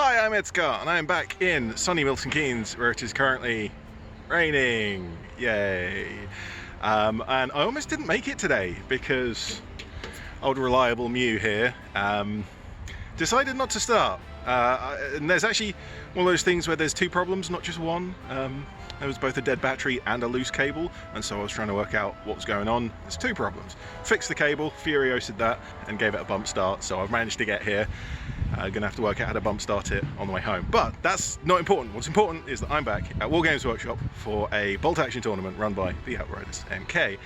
Hi, I'm Edgar, and I'm back in sunny Milton Keynes, where it is currently raining. Yay! And I almost didn't make it today because old reliable Mew here decided not to start. And there's actually one of those things where there's two problems, not just one. There was both a dead battery and a loose cable, and so I was trying to work out what was going on. There's two problems. Fixed the cable, Furiosa'd that, and gave it a bump start, so I've managed to get here. Gonna have to work out how to bump start it on the way home. But that's not important. What's important is that I'm back at Wargames Workshop for a bolt action tournament run by the Outriders MK.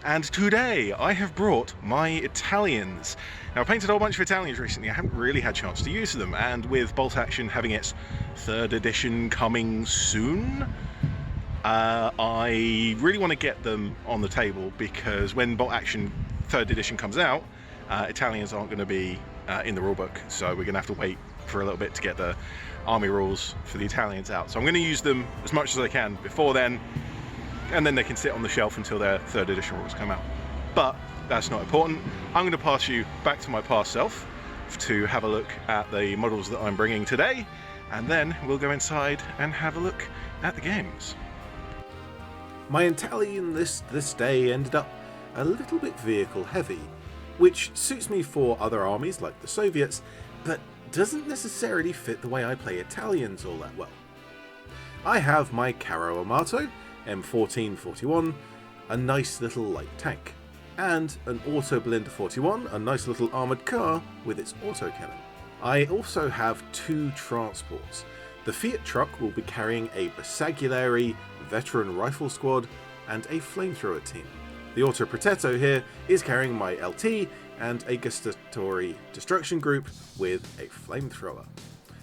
And today I have brought my Italians. Now, I painted a whole bunch of Italians recently. I haven't really had a chance to use them, and with bolt action having its 3rd edition coming soon, I really want to get them on the table, because when bolt action 3rd edition comes out, Italians aren't going to be in the rulebook, so we're going to have to wait for a little bit to get the army rules for the Italians out. So I'm going to use them as much as I can before then, and then they can sit on the shelf until their 3rd edition rules come out. But that's not important. I'm going to pass you back to my past self to have a look at the models that I'm bringing today, and then we'll go inside and have a look at the games. My Italian list this day ended up a little bit vehicle heavy, which suits me for other armies like the Soviets, but doesn't necessarily fit the way I play Italians all that well. I have my Carro Armato M1441, a nice little light tank, and an Auto Blinda 41, a nice little armoured car with its autocannon. I also have 2 transports. The Fiat truck will be carrying a Bersaglieri veteran rifle squad and a flamethrower team. The Auto Protetto here is carrying my LT and a gustatory destruction group with a flamethrower.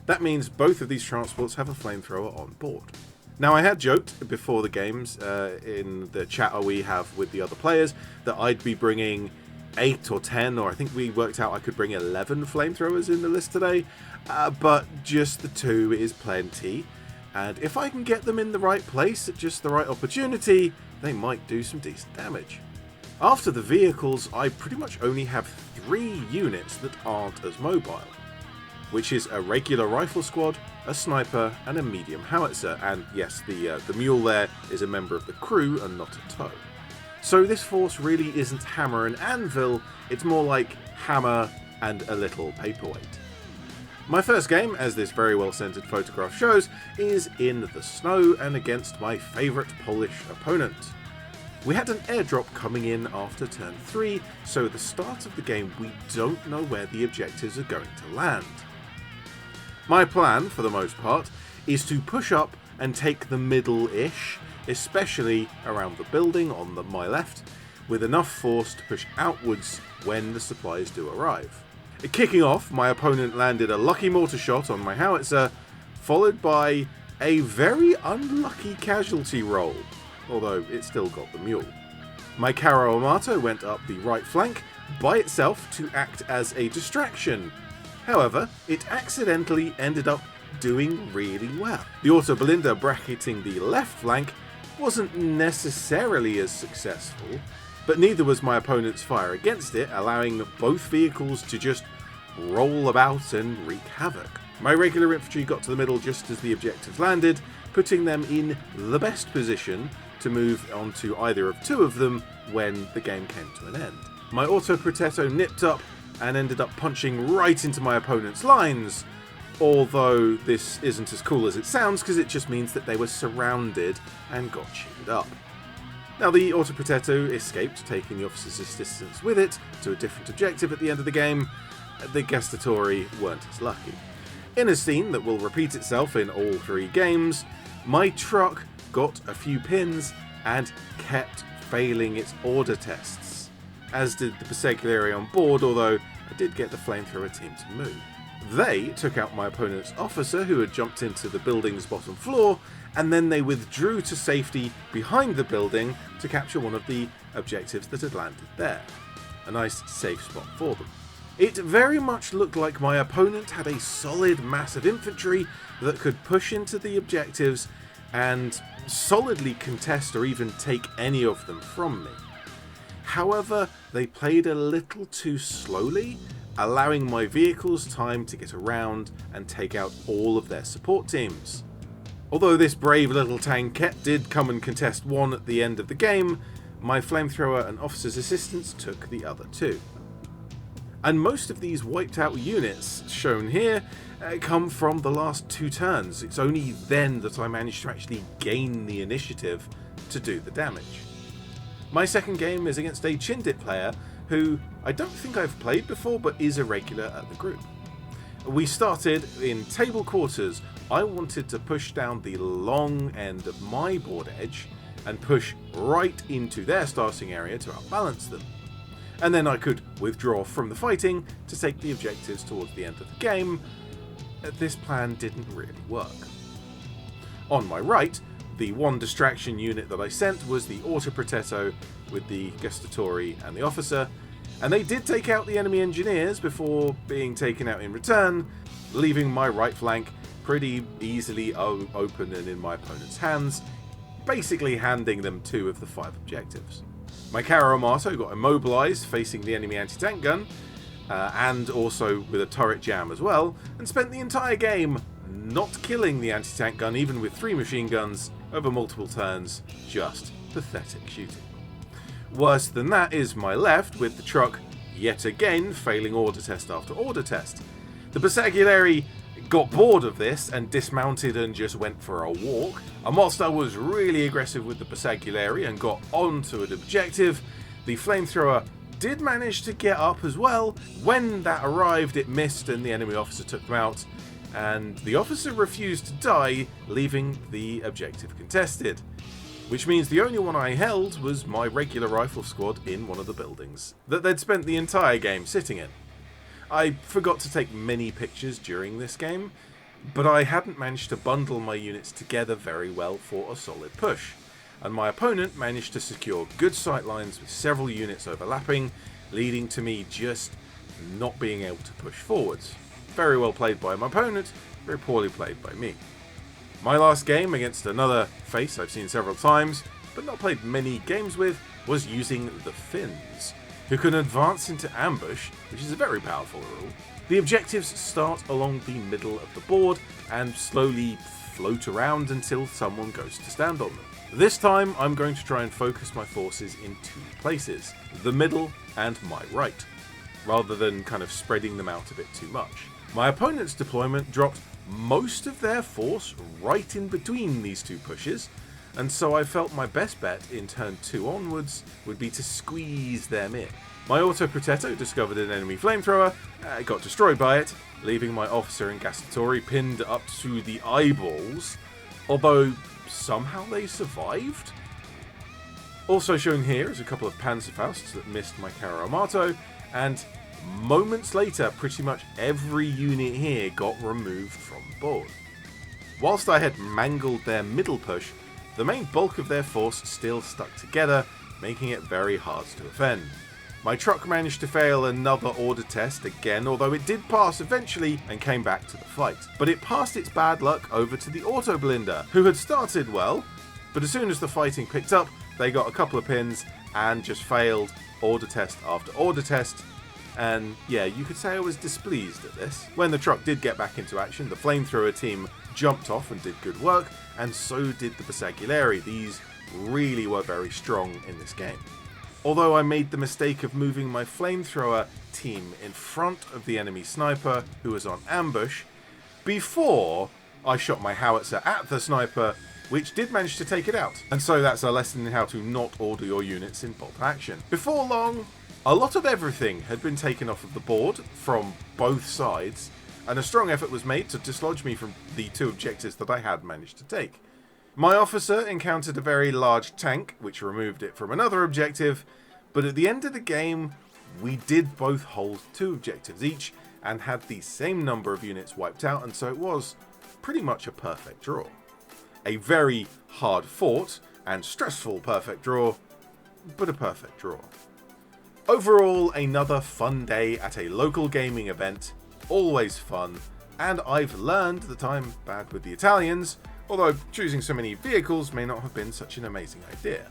That means both of these transports have a flamethrower on board. Now, I had joked before the games in the chatter we have with the other players that I'd be bringing 8 or 10, or I think we worked out I could bring 11 flamethrowers in the list today, but just the 2 is plenty, and if I can get them in the right place at just the right opportunity, they might do some decent damage. After the vehicles, I pretty much only have 3 units that aren't as mobile, which is a regular rifle squad, a sniper, and a medium howitzer, and yes, the mule there is a member of the crew and not a tow. So this force really isn't hammer and anvil, it's more like hammer and a little paperweight. My first game, as this very well centered photograph shows, is in the snow and against my favourite Polish opponent. We had an airdrop coming in after turn 3, so at the start of the game we don't know where the objectives are going to land. My plan, for the most part, is to push up and take the middle-ish, especially around the building on my left, with enough force to push outwards when the supplies do arrive. Kicking off, my opponent landed a lucky mortar shot on my howitzer, followed by a very unlucky casualty roll, although it still got the mule. My Carro Armato went up the right flank by itself to act as a distraction. However, it accidentally ended up doing really well. The Auto Blinda bracketing the left flank wasn't necessarily as successful, but neither was my opponent's fire against it, allowing both vehicles to just roll about and wreak havoc. My regular infantry got to the middle just as the objectives landed, putting them in the best position to move on to either of 2 of them when the game came to an end. My Auto Protetto nipped up and ended up punching right into my opponent's lines, although this isn't as cool as it sounds because it just means that they were surrounded and got chewed up. Now, the Auto Protetto escaped, taking the officer's assistance with it to a different objective at the end of the game. The Gustatory weren't as lucky. In a scene that will repeat itself in all 3 games, my truck got a few pins and kept failing its order tests, as did the Bersaglieri on board, although I did get the flamethrower team to move. They took out my opponent's officer, who had jumped into the building's bottom floor, and then they withdrew to safety behind the building to capture one of the objectives that had landed there. A nice safe spot for them. It very much looked like my opponent had a solid mass of infantry that could push into the objectives and solidly contest or even take any of them from me. However, they played a little too slowly allowing my vehicles time to get around and take out all of their support teams. Although this brave little tankette did come and contest one at the end of the game, my flamethrower and officer's assistants took the other two. And most of these wiped out units shown here come from the last 2 turns. It's only then that I managed to actually gain the initiative to do the damage. My second game is against a Chindit player who I don't think I've played before but is a regular at the group. We started in table quarters. I wanted to push down the long end of my board edge and push right into their starting area to outbalance them. And then I could withdraw from the fighting to take the objectives towards the end of the game. This plan didn't really work. On my right, the one distraction unit that I sent was the Auto Protetto with the Gestatori and the officer, and they did take out the enemy engineers before being taken out in return, leaving my right flank pretty easily open and in my opponent's hands, basically handing them 2 of the 5 objectives. My Cara Amato got immobilized facing the enemy anti-tank gun, and also with a turret jam as well, and spent the entire game not killing the anti-tank gun even with 3 machine guns over multiple turns. Just pathetic shooting. Worse than that is my left, with the truck yet again failing order test after order test. The Bersaglieri got bored of this and dismounted and just went for a walk. Amosta was really aggressive with the Bersaglieri and got onto an objective. The flamethrower did manage to get up as well. When that arrived, it missed and the enemy officer took them out, and the officer refused to die, leaving the objective contested. Which means the only one I held was my regular rifle squad in one of the buildings that they'd spent the entire game sitting in. I forgot to take many pictures during this game, but I hadn't managed to bundle my units together very well for a solid push, and my opponent managed to secure good sight lines with several units overlapping, leading to me just not being able to push forwards. Very well played by my opponent, very poorly played by me. My last game against another face I've seen several times, but not played many games with, was using the Finns, who can advance into ambush, which is a very powerful rule. The objectives start along the middle of the board and slowly float around until someone goes to stand on them. This time I'm going to try and focus my forces in 2 places, the middle and my right, rather than kind of spreading them out a bit too much. My opponent's deployment dropped most of their force right in between these 2 pushes, and so I felt my best bet in turn 2 onwards would be to squeeze them in. My Auto Protetto discovered an enemy flamethrower, got destroyed by it, leaving my officer and Gestatori pinned up to the eyeballs, although somehow they survived. Also shown here is a couple of Panzerfausts that missed my Cara Amato, and moments later pretty much every unit here got removed from the board. Whilst I had mangled their middle push, the main bulk of their force still stuck together, making it very hard to defend. My truck managed to fail another order test again, although it did pass eventually and came back to the fight. But it passed its bad luck over to the Auto Blinder, who had started well, but as soon as the fighting picked up, they got a couple of pins and just failed order test after order test. And yeah, you could say I was displeased at this. When the truck did get back into action, the flamethrower team jumped off and did good work, and so did the Bersaglieri. These really were very strong in this game. Although I made the mistake of moving my flamethrower team in front of the enemy sniper who was on ambush, before I shot my howitzer at the sniper, which did manage to take it out. And so that's a lesson in how to not order your units in bolt action. Before long, a lot of everything had been taken off of the board from both sides, and a strong effort was made to dislodge me from the 2 objectives that I had managed to take. My officer encountered a very large tank, which removed it from another objective, but at the end of the game, we did both hold 2 objectives each, and had the same number of units wiped out, and so it was pretty much a perfect draw. A very hard fought and stressful perfect draw, but a perfect draw. Overall, another fun day at a local gaming event, always fun, and I've learned that I'm bad with the Italians, although choosing so many vehicles may not have been such an amazing idea.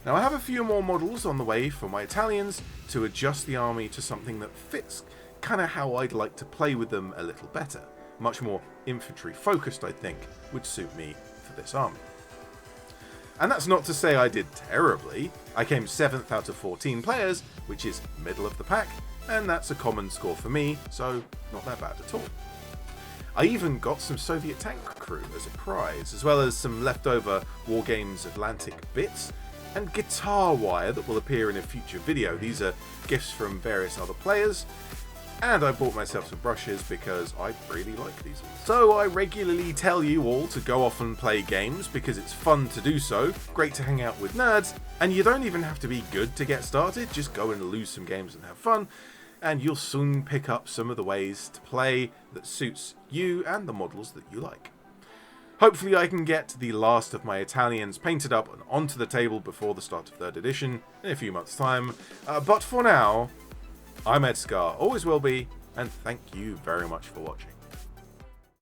Now I have a few more models on the way for my Italians to adjust the army to something that fits kind of how I'd like to play with them a little better. Much more infantry focused, I think, would suit me for this army. And that's not to say I did terribly. I came 7th out of 14 players, which is middle of the pack, and that's a common score for me, so not that bad at all. I even got some Soviet tank crew as a prize, as well as some leftover Wargames Atlantic bits, and guitar wire that will appear in a future video. These are gifts from various other players, and I bought myself some brushes because I really like these ones. So I regularly tell you all to go off and play games because it's fun to do so, great to hang out with nerds, and you don't even have to be good to get started, just go and lose some games and have fun, and you'll soon pick up some of the ways to play that suits you and the models that you like. Hopefully I can get the last of my Italians painted up and onto the table before the start of 3rd edition in a few months' time, but for now, I'm Ed Scar, always will be, and thank you very much for watching.